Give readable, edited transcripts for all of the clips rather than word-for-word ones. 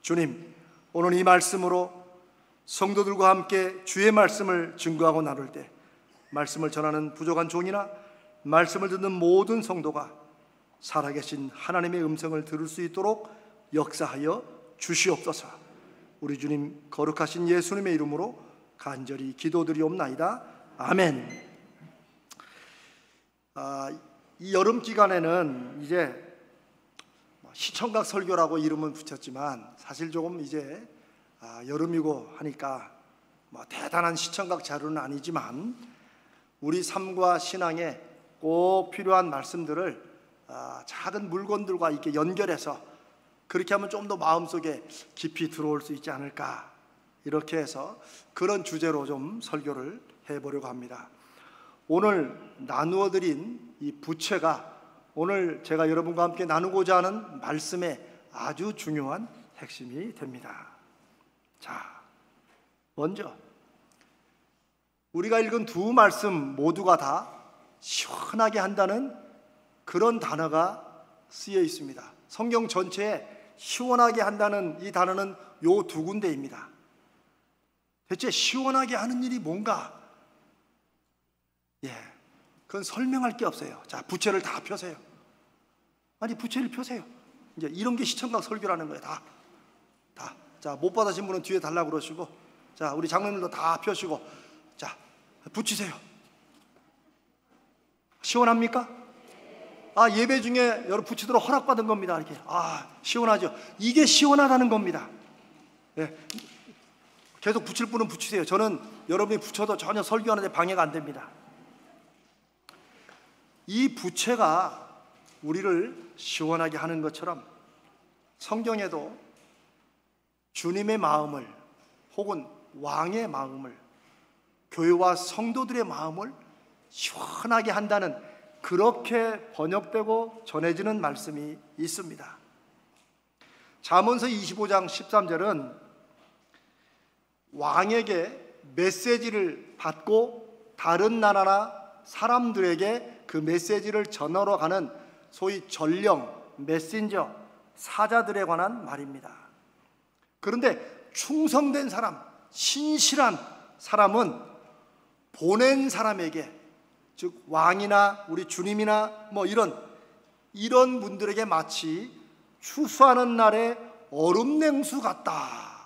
주님, 오늘 이 말씀으로 성도들과 함께 주의 말씀을 증거하고 나눌 때 말씀을 전하는 부족한 종이나 말씀을 듣는 모든 성도가 살아계신 하나님의 음성을 들을 수 있도록 역사하여 주시옵소서. 우리 주님 거룩하신 예수님의 이름으로 간절히 기도드리옵나이다. 아멘. 이 여름 기간에는 이제 시청각 설교라고 이름은 붙였지만 사실 조금 이제 여름이고 하니까 대단한 시청각 자료는 아니지만 우리 삶과 신앙에 꼭 필요한 말씀들을 작은 물건들과 이렇게 연결해서 그렇게 하면 좀 더 마음속에 깊이 들어올 수 있지 않을까, 이렇게 해서 그런 주제로 좀 설교를 해보려고 합니다. 오늘 나누어 드린 이 부채가 오늘 제가 여러분과 함께 나누고자 하는 말씀의 아주 중요한 핵심이 됩니다. 자, 먼저 우리가 읽은 두 말씀 모두가 다 시원하게 한다는 그런 단어가 쓰여 있습니다. 성경 전체에 시원하게 한다는 이 단어는 요 두 군데입니다. 대체 시원하게 하는 일이 뭔가? 그건 설명할 게 없어요. 자, 부채를 다 펴세요. 아니, 부채를 펴세요. 이제 이런 게 시청각 설교라는 거예요. 다. 자, 못 받으신 분은 뒤에 달라고 그러시고, 자, 우리 장로님도 다 펴시고, 자, 붙이세요. 시원합니까? 예배 중에 여러분 붙이도록 허락받은 겁니다. 이렇게. 시원하죠. 이게 시원하다는 겁니다. 계속 붙일 분은 붙이세요. 저는 여러분이 붙여도 전혀 설교하는데 방해가 안 됩니다. 이 부채가 우리를 시원하게 하는 것처럼 성경에도 주님의 마음을 혹은 왕의 마음을, 교회와 성도들의 마음을 시원하게 한다는, 그렇게 번역되고 전해지는 말씀이 있습니다. 잠언서 25장 13절은 왕에게 메시지를 받고 다른 나라나 사람들에게 그 메시지를 전하러 가는 소위 전령, 메신저, 사자들에 관한 말입니다. 그런데 충성된 사람, 신실한 사람은 보낸 사람에게, 즉 왕이나 우리 주님이나 이런 분들에게 마치 추수하는 날의 얼음 냉수 같다.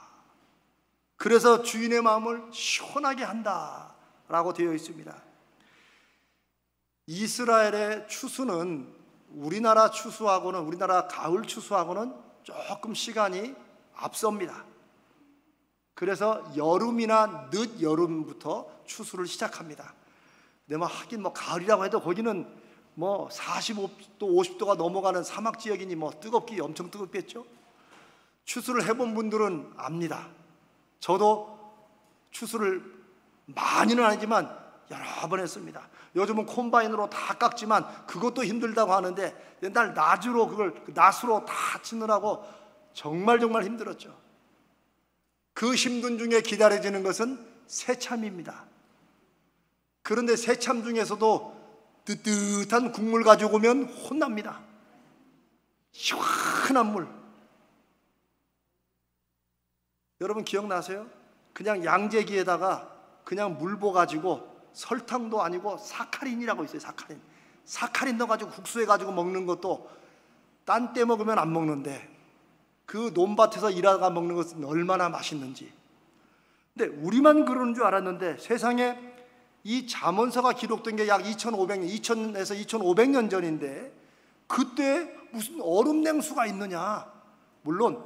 그래서 주인의 마음을 시원하게 한다라고 되어 있습니다. 이스라엘의 추수는 우리나라 추수하고는, 우리나라 가을 추수하고는 조금 시간이 앞섭니다. 그래서 여름이나 늦여름부터 추수를 시작합니다. 근데 하긴 가을이라고 해도 거기는 45도, 50도가 넘어가는 사막 지역이니 뜨겁기 엄청 뜨겁겠죠. 추수를 해본 분들은 압니다. 저도 추수를 많이는 아니지만 여러 번 했습니다. 요즘은 콤바인으로 다 깎지만 그것도 힘들다고 하는데 옛날 낫으로 낫으로 다 치느라고 정말 힘들었죠. 그 힘든 중에 기다려지는 것은 새참입니다. 그런데 새참 중에서도 뜨뜻한 국물 가지고 오면 혼납니다. 시원한 물. 여러분 기억나세요? 그냥 양재기에다가 그냥 물 부어가지고, 설탕도 아니고 사카린이라고 있어요. 사카린 넣어가지고 국수해가지고 먹는 것도 딴 때 먹으면 안 먹는데 그 논밭에서 일하다가 먹는 것은 얼마나 맛있는지. 근데 우리만 그러는 줄 알았는데 세상에 이 잠언서가 기록된 게 약 2000에서 2500년 전인데 그때 무슨 얼음 냉수가 있느냐. 물론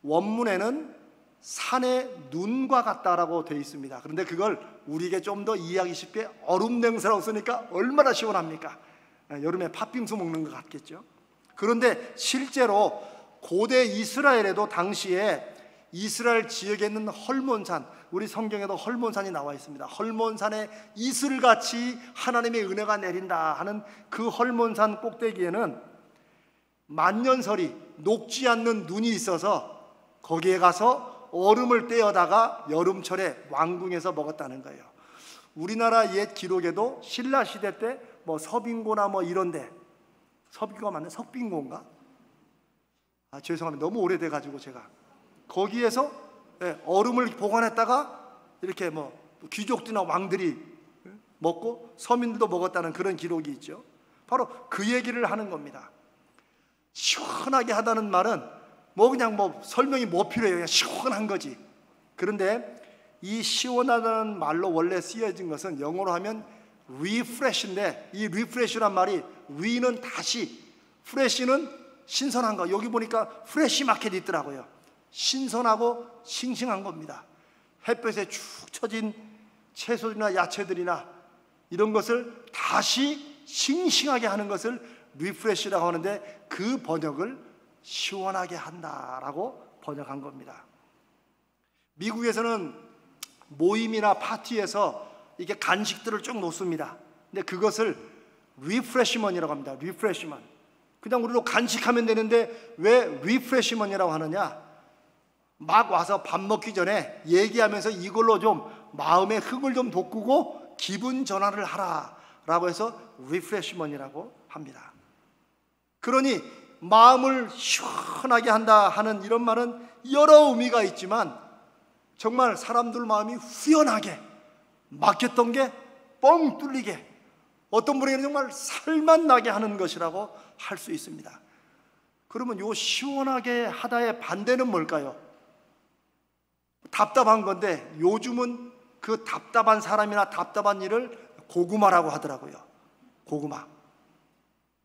원문에는 산의 눈과 같다라고 되어 있습니다. 그런데 그걸 우리에게 좀 더 이해하기 쉽게 얼음 냉수라고 쓰니까 얼마나 시원합니까? 여름에 팥빙수 먹는 것 같겠죠. 그런데 실제로 고대 이스라엘에도 당시에 이스라엘 지역에 있는 헐몬산, 우리 성경에도 헐몬산이 나와 있습니다. 헐몬산에 이슬같이 하나님의 은혜가 내린다 하는 그 헐몬산 꼭대기에는 만년설이 녹지 않는 눈이 있어서 거기에 가서 얼음을 떼어다가 여름철에 왕궁에서 먹었다는 거예요. 우리나라 옛 기록에도 신라 시대 때 서빙고나 이런데, 서빙고가 맞나? 석빙고인가? 죄송합니다. 너무 오래돼가지고 제가 거기에서 얼음을 보관했다가 이렇게 뭐 귀족들이나 왕들이 먹고 서민들도 먹었다는 그런 기록이 있죠. 바로 그 얘기를 하는 겁니다. 시원하게 하다는 말은 뭐 그냥 뭐 설명이 뭐 필요해요. 그냥 시원한 거지. 그런데 이 시원하다는 말로 원래 쓰여진 것은 영어로 하면 refresh인데, 이 refresh란 말이 re는 다시, fresh는 신선한 거. 여기 보니까 프레시 마켓이 있더라고요. 신선하고 싱싱한 겁니다. 햇볕에 축 처진 채소들이나 야채들이나 이런 것을 다시 싱싱하게 하는 것을 리프레시라고 하는데, 그 번역을 시원하게 한다라고 번역한 겁니다. 미국에서는 모임이나 파티에서 이게 간식들을 쭉 놓습니다. 근데 그것을 리프레시먼이라고 합니다. 리프레시먼. 그냥 우리도 간식하면 되는데 왜 리프레시먼이라고 하느냐? 막 와서 밥 먹기 전에 얘기하면서 이걸로 좀 마음의 흙을 좀 돋구고 기분 전환을 하라라고 해서 리프레시먼이라고 합니다. 그러니 마음을 시원하게 한다 하는 이런 말은 여러 의미가 있지만, 정말 사람들 마음이 후련하게, 막혔던 게 뻥 뚫리게, 어떤 분에게는 정말 살맛 나게 하는 것이라고 할 수 있습니다. 그러면 요 시원하게 하다의 반대는 뭘까요? 답답한 건데, 요즘은 그 답답한 사람이나 답답한 일을 고구마라고 하더라고요. 고구마.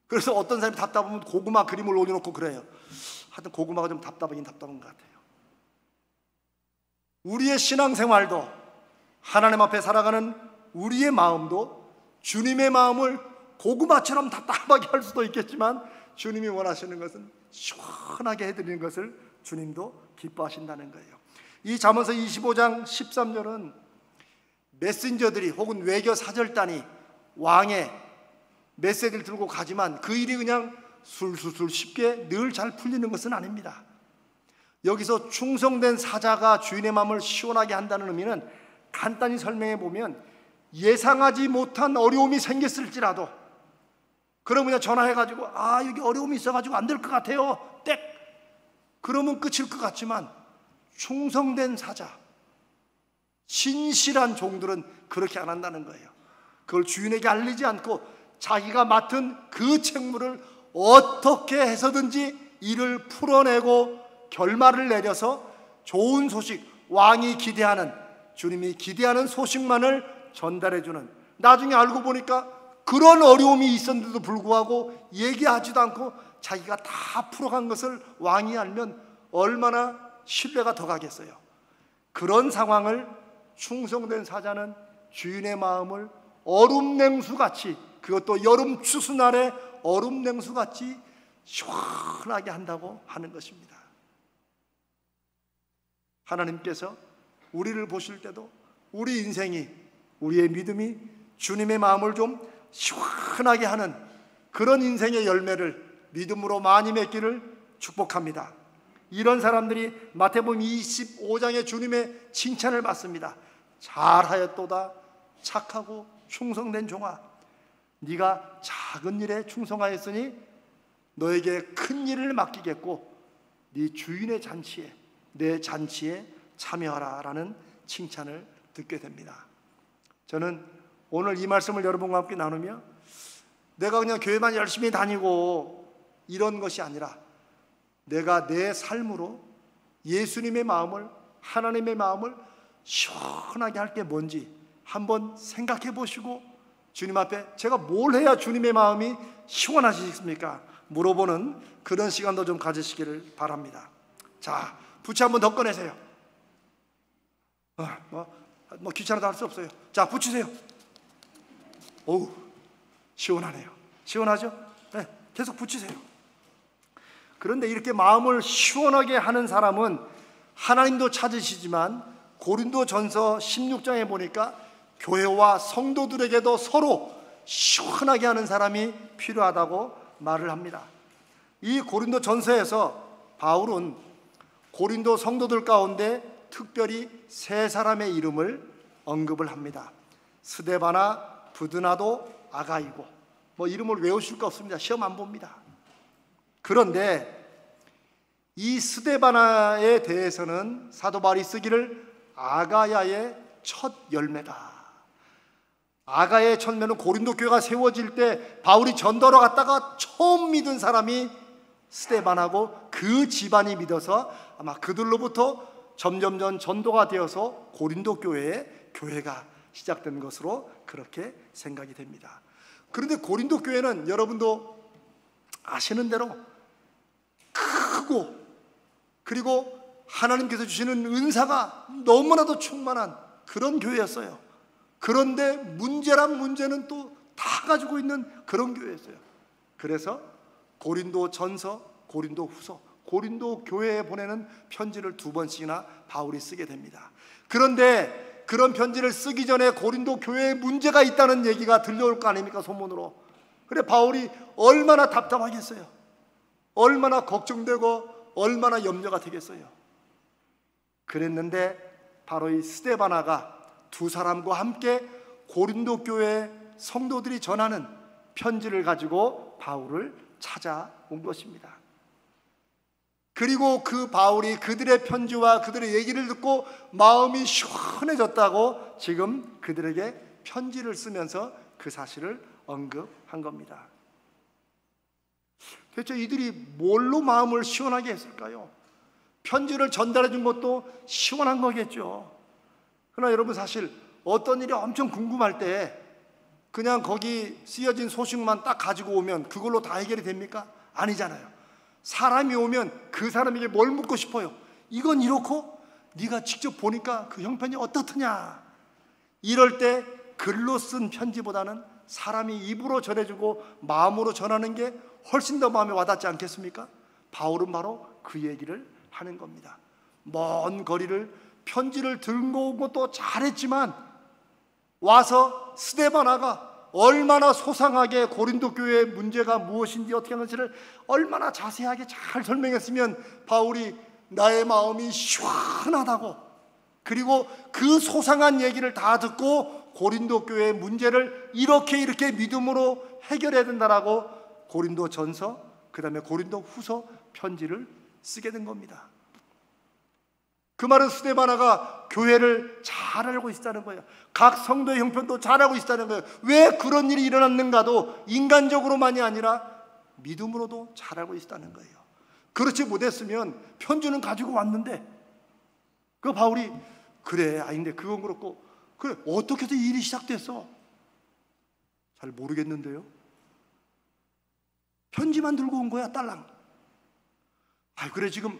그래서 어떤 사람이 답답하면 고구마 그림을 올려놓고 그래요. 하여튼 고구마가 좀 답답하긴 답답한 것 같아요. 우리의 신앙생활도, 하나님 앞에 살아가는 우리의 마음도 주님의 마음을 고구마처럼 답답하게 할 수도 있겠지만, 주님이 원하시는 것은 시원하게 해드리는 것을 주님도 기뻐하신다는 거예요. 이 잠언서 25장 13절은 메신저들이 혹은 외교 사절단이 왕의 메시지를 들고 가지만 그 일이 그냥 술술술 쉽게 늘 잘 풀리는 것은 아닙니다. 여기서 충성된 사자가 주인의 마음을 시원하게 한다는 의미는 간단히 설명해 보면, 예상하지 못한 어려움이 생겼을지라도, 그럼 그냥 전화해가지고 여기 어려움이 있어가지고 안 될 것 같아요, 땡! 그러면 끝일 것 같지만, 충성된 사자, 신실한 종들은 그렇게 안 한다는 거예요. 그걸 주인에게 알리지 않고 자기가 맡은 그 책무를 어떻게 해서든지 일을 풀어내고 결말을 내려서 좋은 소식, 왕이 기대하는, 주님이 기대하는 소식만을 전달해주는, 나중에 알고 보니까 그런 어려움이 있었는데도 불구하고 얘기하지도 않고 자기가 다 풀어간 것을 왕이 알면 얼마나 신뢰가 더 가겠어요. 그런 상황을 충성된 사자는 주인의 마음을 얼음냉수같이, 그것도 여름 추수날에 얼음냉수같이 시원하게 한다고 하는 것입니다. 하나님께서 우리를 보실 때도 우리 인생이, 우리의 믿음이 주님의 마음을 좀 시원하게 하는 그런 인생의 열매를 믿음으로 많이 맺기를 축복합니다. 이런 사람들이 마태복음 25장의 주님의 칭찬을 받습니다. 잘하였도다 착하고 충성된 종아, 네가 작은 일에 충성하였으니 너에게 큰 일을 맡기겠고 네 주인의 잔치에, 내 잔치에 참여하라 라는 칭찬을 듣게 됩니다. 저는 오늘 이 말씀을 여러분과 함께 나누며, 내가 그냥 교회만 열심히 다니고 이런 것이 아니라 내가 내 삶으로 예수님의 마음을, 하나님의 마음을 시원하게 할 게 뭔지 한번 생각해 보시고, 주님 앞에 제가 뭘 해야 주님의 마음이 시원하시겠습니까? 물어보는 그런 시간도 좀 가지시기를 바랍니다. 자, 부채 한번 더 꺼내세요. 귀찮아도 할 수 없어요. 자, 붙이세요. 어우, 시원하네요. 시원하죠? 네, 계속 붙이세요. 그런데 이렇게 마음을 시원하게 하는 사람은 하나님도 찾으시지만, 고린도전서 16장에 보니까 교회와 성도들에게도 서로 시원하게 하는 사람이 필요하다고 말을 합니다. 이 고린도전서에서 바울은 고린도 성도들 가운데 특별히 세 사람의 이름을 언급을 합니다. 스데바나, 부드나도, 아가이고. 이름을 외우실 거 없습니다. 시험 안 봅니다. 그런데 이 스데바나에 대해서는 사도 바울이 쓰기를 아가야의 첫 열매다. 아가야의 첫 열매는 고린도 교회가 세워질 때 바울이 전도로 갔다가 처음 믿은 사람이 스데바나고 그 집안이 믿어서 아마 그들로부터 점점점 전도가 되어서 고린도 교회의 교회가 시작된 것으로 그렇게 생각이 됩니다. 그런데 고린도 교회는 여러분도 아시는 대로 크고 그리고 하나님께서 주시는 은사가 너무나도 충만한 그런 교회였어요. 그런데 문제는 또 다 가지고 있는 그런 교회였어요. 그래서 고린도 전서, 고린도 후서, 고린도 교회에 보내는 편지를 2번씩이나 바울이 쓰게 됩니다. 그런데 그런 편지를 쓰기 전에 고린도 교회에 문제가 있다는 얘기가 들려올 거 아닙니까? 소문으로. 그래 바울이 얼마나 답답하겠어요. 얼마나 걱정되고 얼마나 염려가 되겠어요. 그랬는데 바로 이 스데바나가 두 사람과 함께 고린도 교회 성도들이 전하는 편지를 가지고 바울을 찾아온 것입니다. 그리고 그 바울이 그들의 편지와 그들의 얘기를 듣고 마음이 시원해졌다고 지금 그들에게 편지를 쓰면서 그 사실을 언급한 겁니다. 대체 이들이 뭘로 마음을 시원하게 했을까요? 편지를 전달해 준 것도 시원한 거겠죠. 그러나 여러분 사실 어떤 일이 엄청 궁금할 때 그냥 거기 쓰여진 소식만 딱 가지고 오면 그걸로 다 해결이 됩니까? 아니잖아요. 사람이 오면 그 사람에게 뭘 묻고 싶어요? 이건 이렇고 네가 직접 보니까 그 형편이 어떻더냐? 이럴 때 글로 쓴 편지보다는 사람이 입으로 전해주고 마음으로 전하는 게 훨씬 더 마음에 와닿지 않겠습니까? 바울은 바로 그 얘기를 하는 겁니다. 먼 거리를 편지를 들고 온 것도 잘했지만 와서 스데바나가 얼마나 소상하게 고린도 교회의 문제가 무엇인지 어떻게 하는지를 얼마나 자세하게 잘 설명했으면 바울이 나의 마음이 시원하다고, 그리고 그 소상한 얘기를 다 듣고 고린도 교회의 문제를 이렇게 믿음으로 해결해야 된다라고 고린도 전서, 그 다음에 고린도 후서 편지를 쓰게 된 겁니다. 그 말은 스데바나가 교회를 잘 알고 있다는 거예요. 각 성도의 형편도 잘 알고 있다는 거예요. 왜 그런 일이 일어났는가도 인간적으로만이 아니라 믿음으로도 잘 알고 있다는 거예요. 그렇지 못했으면 편지는 가지고 왔는데 그 바울이 그래 아닌데 그건 그렇고 그래 어떻게 해서 일이 시작됐어? 잘 모르겠는데요. 편지만 들고 온 거야 딸랑. 그래 지금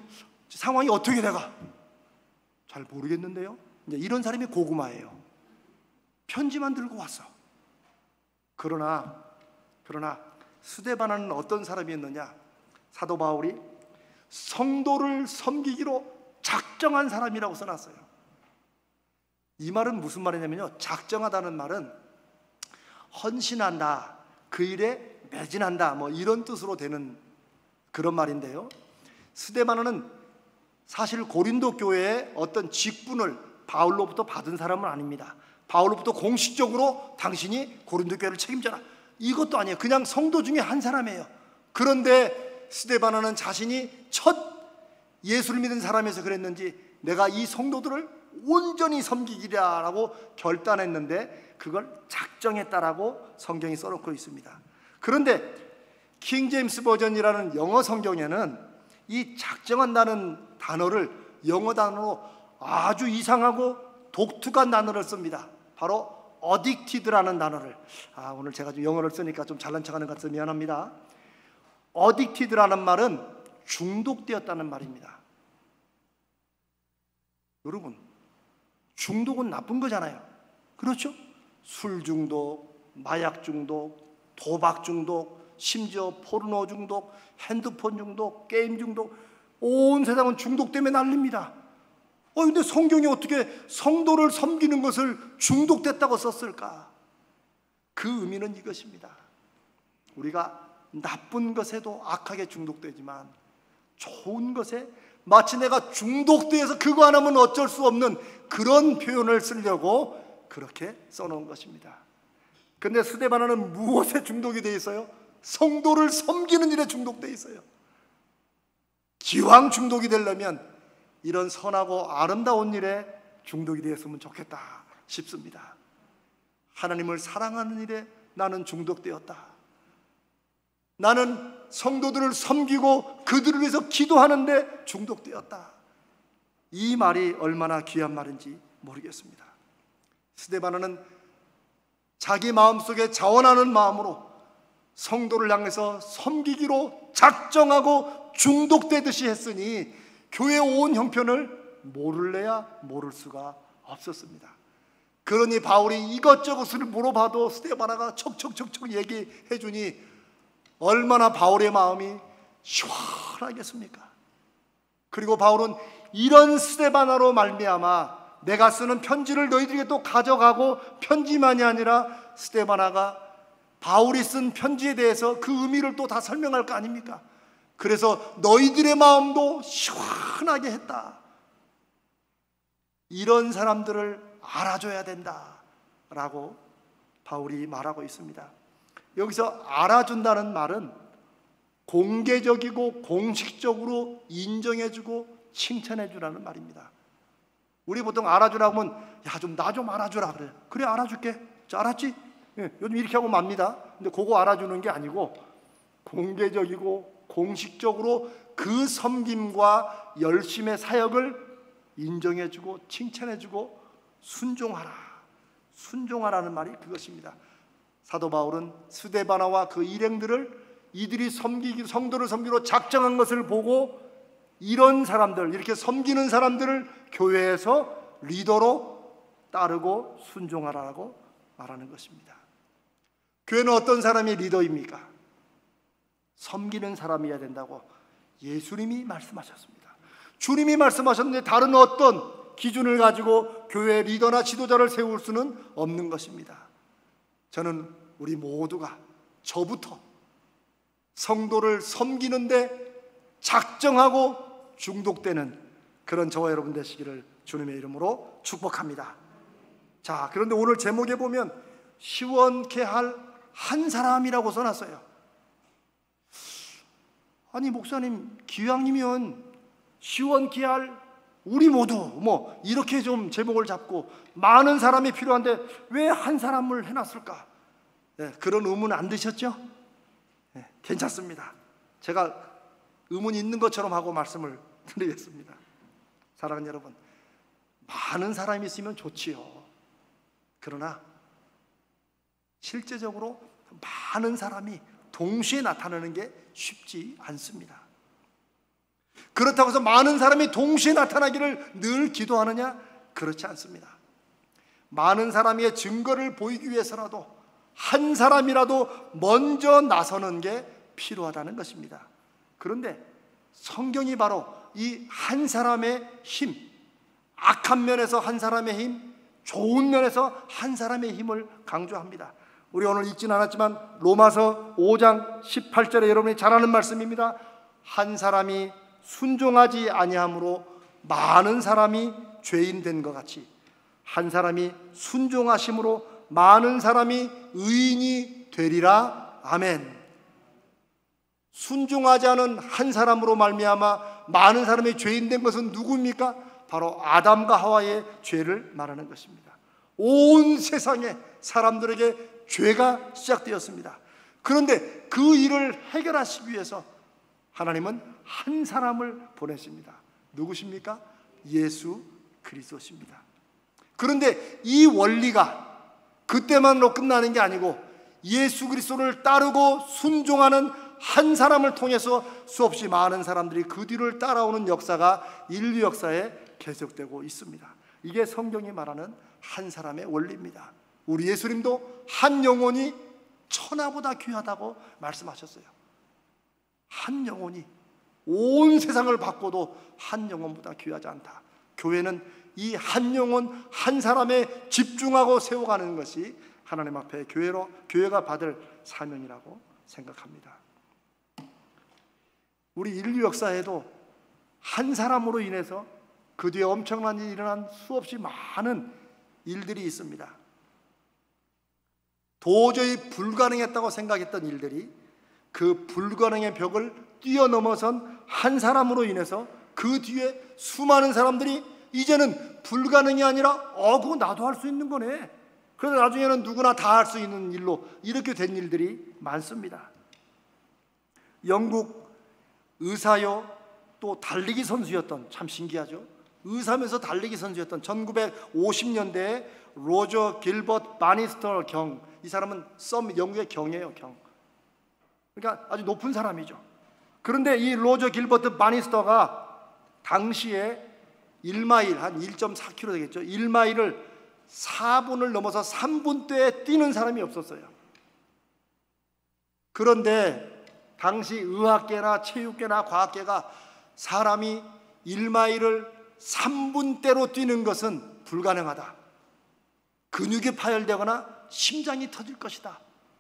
상황이 어떻게 돼가? 잘 모르겠는데요. 이제 이런 사람이 고구마예요. 편지만 들고 왔어. 그러나 스데바나는 어떤 사람이었느냐? 사도 바울이 성도를 섬기기로 작정한 사람이라고 써놨어요. 이 말은 무슨 말이냐면요, 작정하다는 말은 헌신한다, 그 일에 매진한다, 뭐 이런 뜻으로 되는 그런 말인데요, 스데바나는 사실 고린도 교회의 어떤 직분을 바울로부터 받은 사람은 아닙니다. 바울로부터 공식적으로 당신이 고린도 교회를 책임져라, 이것도 아니에요. 그냥 성도 중에 한 사람이에요. 그런데 스데바나는 자신이 첫 예수를 믿은 사람에서 그랬는지 내가 이 성도들을 온전히 섬기기라라고 결단했는데 그걸 작정했다라고 성경이 써놓고 있습니다. 그런데 킹 제임스 버전이라는 영어 성경에는 이 작정한다는 단어를 영어 단어로 아주 이상하고 독특한 단어를 씁니다. 바로 addicted라는 단어를, 오늘 제가 좀 영어를 쓰니까 좀 잘난 척하는 것 같아서 미안합니다. addicted라는 말은 중독되었다는 말입니다. 여러분, 중독은 나쁜 거잖아요. 그렇죠? 술 중독, 마약 중독, 도박 중독, 심지어 포르노 중독, 핸드폰 중독, 게임 중독, 온 세상은 중독 때문에 난립니다. 근데 성경이 어떻게 성도를 섬기는 것을 중독됐다고 썼을까? 그 의미는 이것입니다. 우리가 나쁜 것에도 악하게 중독되지만 좋은 것에 마치 내가 중독돼서 그거 안 하면 어쩔 수 없는 그런 표현을 쓰려고 그렇게 써놓은 것입니다. 근데 스데바나는 무엇에 중독이 돼 있어요? 성도를 섬기는 일에 중독돼 있어요. 기왕 중독이 되려면 이런 선하고 아름다운 일에 중독이 되었으면 좋겠다 싶습니다. 하나님을 사랑하는 일에 나는 중독되었다. 나는 성도들을 섬기고 그들을 위해서 기도하는데 중독되었다. 이 말이 얼마나 귀한 말인지 모르겠습니다. 스데반은 자기 마음속에 자원하는 마음으로 성도를 향해서 섬기기로 작정하고 중독되듯이 했으니 교회 온 형편을 모를래야 모를 수가 없었습니다. 그러니 바울이 이것저것을 물어봐도 스데바나가 척척척척 얘기해 주니 얼마나 바울의 마음이 시원하겠습니까? 그리고 바울은 이런 스데바나로 말미암아 내가 쓰는 편지를 너희들에게 또 가져가고, 편지만이 아니라 스데바나가 바울이 쓴 편지에 대해서 그 의미를 또 다 설명할 거 아닙니까? 그래서 너희들의 마음도 시원하게 했다. 이런 사람들을 알아줘야 된다라고 바울이 말하고 있습니다. 여기서 알아준다는 말은 공개적이고 공식적으로 인정해주고 칭찬해주라는 말입니다. 우리 보통 알아주라고 하면 야, 좀 나 좀 알아주라 그래. 그래, 알아줄게. 자, 알았지? 예, 요즘 이렇게 하고 맙니다. 근데 그거 알아주는 게 아니고 공개적이고 공식적으로 그 섬김과 열심의 사역을 인정해주고 칭찬해주고 순종하라. 순종하라는 말이 그것입니다. 사도 바울은 스데바나와 그 일행들을 이들이 성도를 섬기로 작정한 것을 보고 이런 사람들, 이렇게 섬기는 사람들을 교회에서 리더로 따르고 순종하라고 말하는 것입니다. 교회는 어떤 사람이 리더입니까? 섬기는 사람이어야 된다고 예수님이 말씀하셨습니다. 주님이 말씀하셨는데 다른 어떤 기준을 가지고 교회 리더나 지도자를 세울 수는 없는 것입니다. 저는 우리 모두가 저부터 성도를 섬기는데 작정하고 중독되는 그런 저와 여러분 되시기를 주님의 이름으로 축복합니다. 자, 그런데 오늘 제목에 보면 시원케 할 한 사람이라고 써놨어요. 아니, 목사님, 기왕이면 시원케 할 우리 모두 뭐 이렇게 좀 제목을 잡고 많은 사람이 필요한데 왜 한 사람을 해놨을까? 네, 그런 의문 안 드셨죠? 네, 괜찮습니다. 제가 의문이 있는 것처럼 하고 말씀을 드리겠습니다. 사랑하는 여러분, 많은 사람이 있으면 좋지요. 그러나 실제적으로 많은 사람이 동시에 나타나는 게 쉽지 않습니다. 그렇다고 해서 많은 사람이 동시에 나타나기를 늘 기도하느냐? 그렇지 않습니다. 많은 사람의 증거를 보이기 위해서라도 한 사람이라도 먼저 나서는 게 필요하다는 것입니다. 그런데 성경이 바로 이 한 사람의 힘, 악한 면에서 한 사람의 힘, 좋은 면에서 한 사람의 힘을 강조합니다. 우리 오늘 읽진 않았지만 로마서 5장 18절에 여러분이 잘 아는 말씀입니다. 한 사람이 순종하지 아니함으로 많은 사람이 죄인 된 것 같이 한 사람이 순종하심으로 많은 사람이 의인이 되리라. 아멘. 순종하지 않은 한 사람으로 말미암아 많은 사람이 죄인 된 것은 누구입니까? 바로 아담과 하와의 죄를 말하는 것입니다. 온 세상의 사람들에게 죄가 시작되었습니다. 그런데 그 일을 해결하시기 위해서 하나님은 한 사람을 보내십니다. 누구십니까? 예수 그리스도십니다. 그런데 이 원리가 그때만으로 끝나는 게 아니고 예수 그리스도를 따르고 순종하는 한 사람을 통해서 수없이 많은 사람들이 그 뒤를 따라오는 역사가 인류 역사에 계속되고 있습니다. 이게 성경이 말하는 한 사람의 원리입니다. 우리 예수님도 한 영혼이 천하보다 귀하다고 말씀하셨어요. 한 영혼이 온 세상을 바꿔도 한 영혼보다 귀하지 않다. 교회는 이 한 영혼 한 사람에 집중하고 세워가는 것이 하나님 앞에 교회가 받을 사명이라고 생각합니다. 우리 인류 역사에도 한 사람으로 인해서 그 뒤에 엄청난 일이 일어난 수없이 많은 일들이 있습니다. 도저히 불가능했다고 생각했던 일들이 그 불가능의 벽을 뛰어넘어선 한 사람으로 인해서 그 뒤에 수많은 사람들이 이제는 불가능이 아니라 그거 나도 할 수 있는 거네. 그래서 나중에는 누구나 다 할 수 있는 일로 이렇게 된 일들이 많습니다. 영국 의사요 또 달리기 선수였던, 참 신기하죠. 의사면서 달리기 선수였던 1950년대에 로저 길버트 바니스터 경, 이 사람은 영국의 경이에요, 경. 그러니까 아주 높은 사람이죠. 그런데 이 로저 길버트 바니스터가 당시에 1마일, 한 1.4km 되겠죠. 1마일을 4분을 넘어서 3분대에 뛰는 사람이 없었어요. 그런데 당시 의학계나 체육계나 과학계가 사람이 1마일을 3분대로 뛰는 것은 불가능하다. 근육이 파열되거나 심장이 터질 것이다.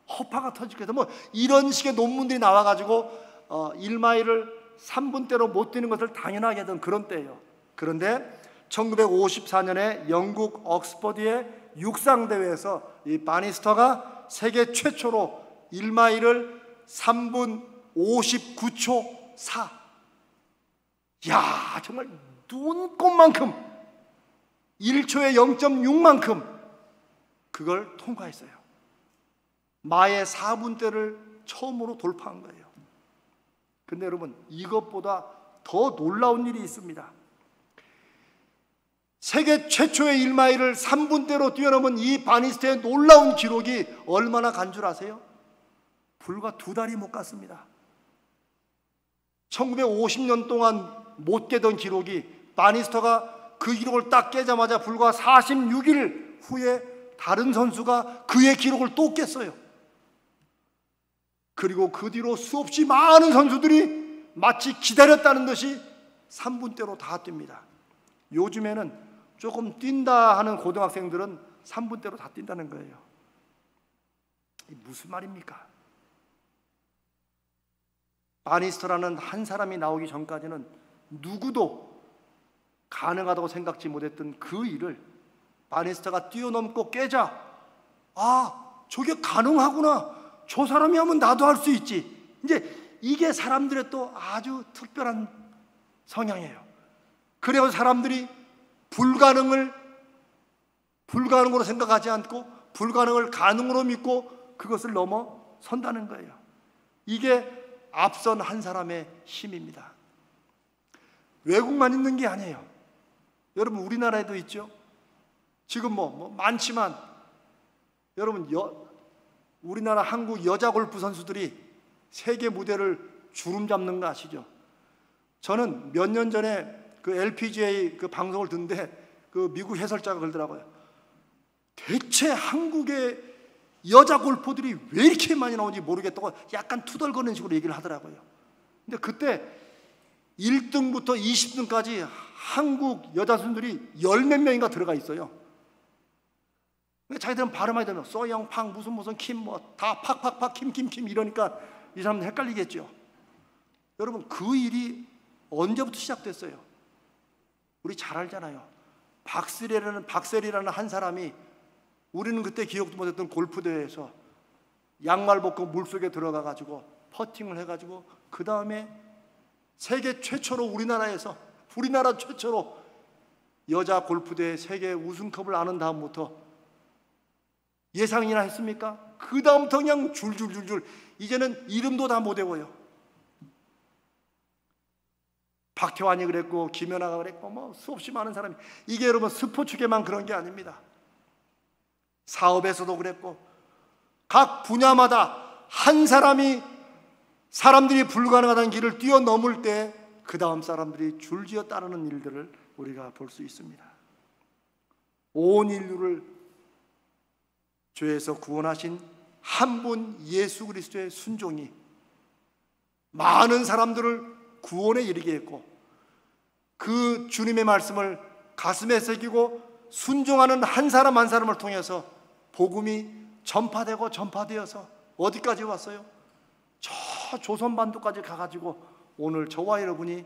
허파가 터질 것이다. 뭐 이런 식의 논문들이 나와가지고 1마일을 3분대로 못 뛰는 것을 당연하게 하던 그런 때예요. 그런데 1954년에 영국 옥스퍼드의 육상대회에서 이 바니스터가 세계 최초로 1마일을 3분 59초 4. 야, 정말 눈꼽만큼 1초에 0.6만큼 그걸 통과했어요. 마의 4분대를 처음으로 돌파한 거예요. 근데 여러분, 이것보다 더 놀라운 일이 있습니다. 세계 최초의 1마일을 3분대로 뛰어넘은 이 바니스터의 놀라운 기록이 얼마나 간 줄 아세요? 불과 2달이 못 갔습니다. 1950년 동안 못 깨던 기록이 바니스터가 그 기록을 딱 깨자마자 불과 46일 후에 다른 선수가 그의 기록을 또 깼어요. 그리고 그 뒤로 수없이 많은 선수들이 마치 기다렸다는 듯이 3분대로 다 뜁니다. 요즘에는 조금 뛴다 하는 고등학생들은 3분대로 다 뛴다는 거예요. 이게 무슨 말입니까? 바니스터라는 한 사람이 나오기 전까지는 누구도 가능하다고 생각지 못했던 그 일을 바니스터가 뛰어넘고 깨자, 저게 가능하구나, 저 사람이 하면 나도 할 수 있지. 이제 이게 사람들의 또 아주 특별한 성향이에요. 그래서 사람들이 불가능으로 생각하지 않고 불가능을 가능으로 믿고 그것을 넘어선다는 거예요. 이게 앞선 한 사람의 힘입니다. 외국만 있는 게 아니에요. 여러분, 우리나라에도 있죠. 지금 뭐 많지만 여러분, 우리나라 한국 여자 골프 선수들이 세계 무대를 주름 잡는 거 아시죠? 저는 몇 년 전에 그 LPGA 그 방송을 듣는데 그 미국 해설자가 그러더라고요. 대체 한국의 여자 골퍼들이 왜 이렇게 많이 나오는지 모르겠다고 약간 투덜거리는 식으로 얘기를 하더라고요. 근데 그때 1등부터 20등까지 한국 여자 선수들이 10몇 명인가 들어가 있어요. 자기들은 발음하게 되면 소영팡 무슨 킴 뭐 다 팍팍팍 킴 이러니까 이 사람들 헷갈리겠죠. 여러분, 그 일이 언제부터 시작됐어요? 우리 잘 알잖아요. 박세리라는 한 사람이, 우리는 그때 기억도 못했던 골프 대회에서 양말 벗고 물속에 들어가 가지고 퍼팅을 해 가지고 그 다음에 세계 최초로 우리나라 최초로 여자 골프 대회 세계 우승컵을 아는 다음부터 예상이나 했습니까? 그 다음부터 그냥 줄줄줄줄, 이제는 이름도 다 못 외워요. 박태환이 그랬고 김연아가 그랬고 뭐 수없이 많은 사람이. 이게 여러분 스포츠계만 그런 게 아닙니다. 사업에서도 그랬고 각 분야마다 한 사람이 사람들이 불가능하다는 길을 뛰어넘을 때 그 다음 사람들이 줄지어 따르는 일들을 우리가 볼 수 있습니다. 온 인류를 죄에서 구원하신 한 분 예수 그리스도의 순종이 많은 사람들을 구원에 이르게 했고, 그 주님의 말씀을 가슴에 새기고 순종하는 한 사람 한 사람을 통해서 복음이 전파되어서 어디까지 왔어요? 저 조선반도까지 가가지고 오늘 저와 여러분이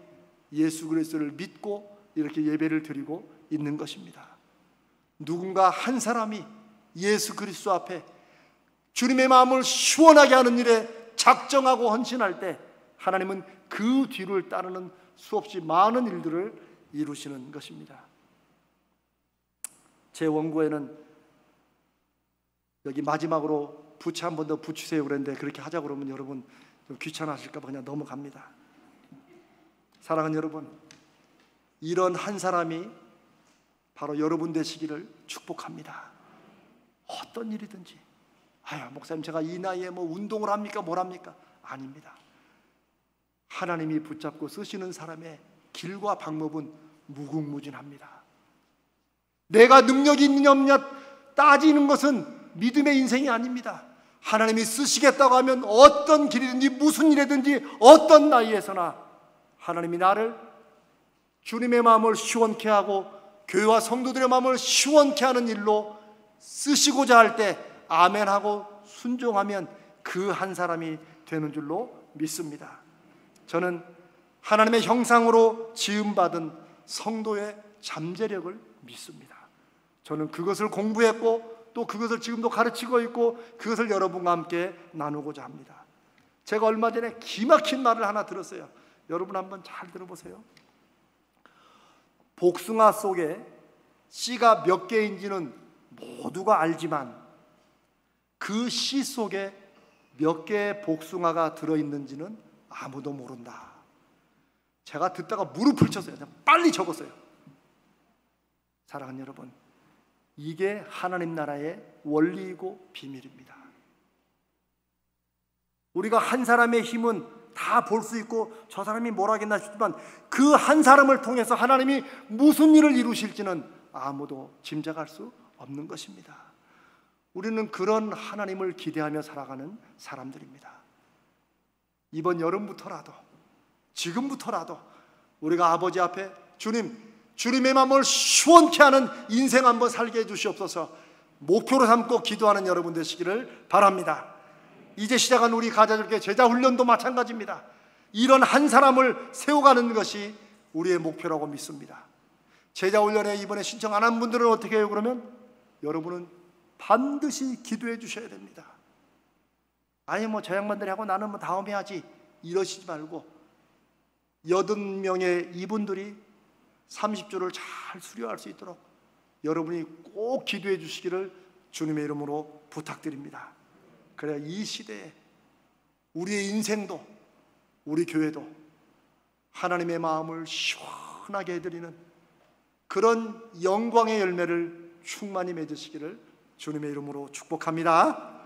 예수 그리스도를 믿고 이렇게 예배를 드리고 있는 것입니다. 누군가 한 사람이 예수 그리스도 앞에 주님의 마음을 시원하게 하는 일에 작정하고 헌신할 때 하나님은 그 뒤를 따르는 수없이 많은 일들을 이루시는 것입니다. 제 원고에는 여기 마지막으로 부채 한 번 더 붙이세요 그랬는데, 그렇게 하자고 그러면 여러분 좀 귀찮아하실까 봐 그냥 넘어갑니다. 사랑하는 여러분, 이런 한 사람이 바로 여러분 되시기를 축복합니다. 어떤 일이든지, 아유 목사님 제가 이 나이에 뭐 운동을 합니까 뭘 합니까? 아닙니다. 하나님이 붙잡고 쓰시는 사람의 길과 방법은 무궁무진합니다. 내가 능력이 있느냐 없느냐 따지는 것은 믿음의 인생이 아닙니다. 하나님이 쓰시겠다고 하면 어떤 길이든지 무슨 일이든지 어떤 나이에서나 하나님이 나를 주님의 마음을 시원케 하고 교회와 성도들의 마음을 시원케 하는 일로 쓰시고자 할 때 아멘하고 순종하면 그 한 사람이 되는 줄로 믿습니다. 저는 하나님의 형상으로 지음받은 성도의 잠재력을 믿습니다. 저는 그것을 공부했고 또 그것을 지금도 가르치고 있고 그것을 여러분과 함께 나누고자 합니다. 제가 얼마 전에 기막힌 말을 하나 들었어요. 여러분 한번 잘 들어보세요. 복숭아 속에 씨가 몇 개인지는 모두가 알지만 그 씨 속에 몇 개의 복숭아가 들어있는지는 아무도 모른다. 제가 듣다가 무릎을 쳤어요. 빨리 적었어요. 사랑하는 여러분, 이게 하나님 나라의 원리이고 비밀입니다. 우리가 한 사람의 힘은 다 볼 수 있고 저 사람이 뭘 하겠나 싶지만 그 한 사람을 통해서 하나님이 무슨 일을 이루실지는 아무도 짐작할 수 없는 것입니다. 우리는 그런 하나님을 기대하며 살아가는 사람들입니다. 이번 여름부터라도, 지금부터라도 우리가 아버지 앞에 주님의 마음을 시원케 하는 인생 한번 살게 해주시옵소서 목표로 삼고 기도하는 여러분 되시기를 바랍니다. 이제 시작한 우리 가자들께 제자훈련도 마찬가지입니다. 이런 한 사람을 세워가는 것이 우리의 목표라고 믿습니다. 제자훈련에 이번에 신청 안 한 분들은 어떻게 해요? 그러면 여러분은 반드시 기도해 주셔야 됩니다. 아니 뭐 저 양반들이 하고 나는 뭐 다음에 하지 이러시지 말고 80명의 이분들이 30조를 잘 수료할 수 있도록 여러분이 꼭 기도해 주시기를 주님의 이름으로 부탁드립니다. 그래야 이 시대에 우리의 인생도 우리 교회도 하나님의 마음을 시원하게 해드리는 그런 영광의 열매를 충만히 맺으시기를 주님의 이름으로 축복합니다.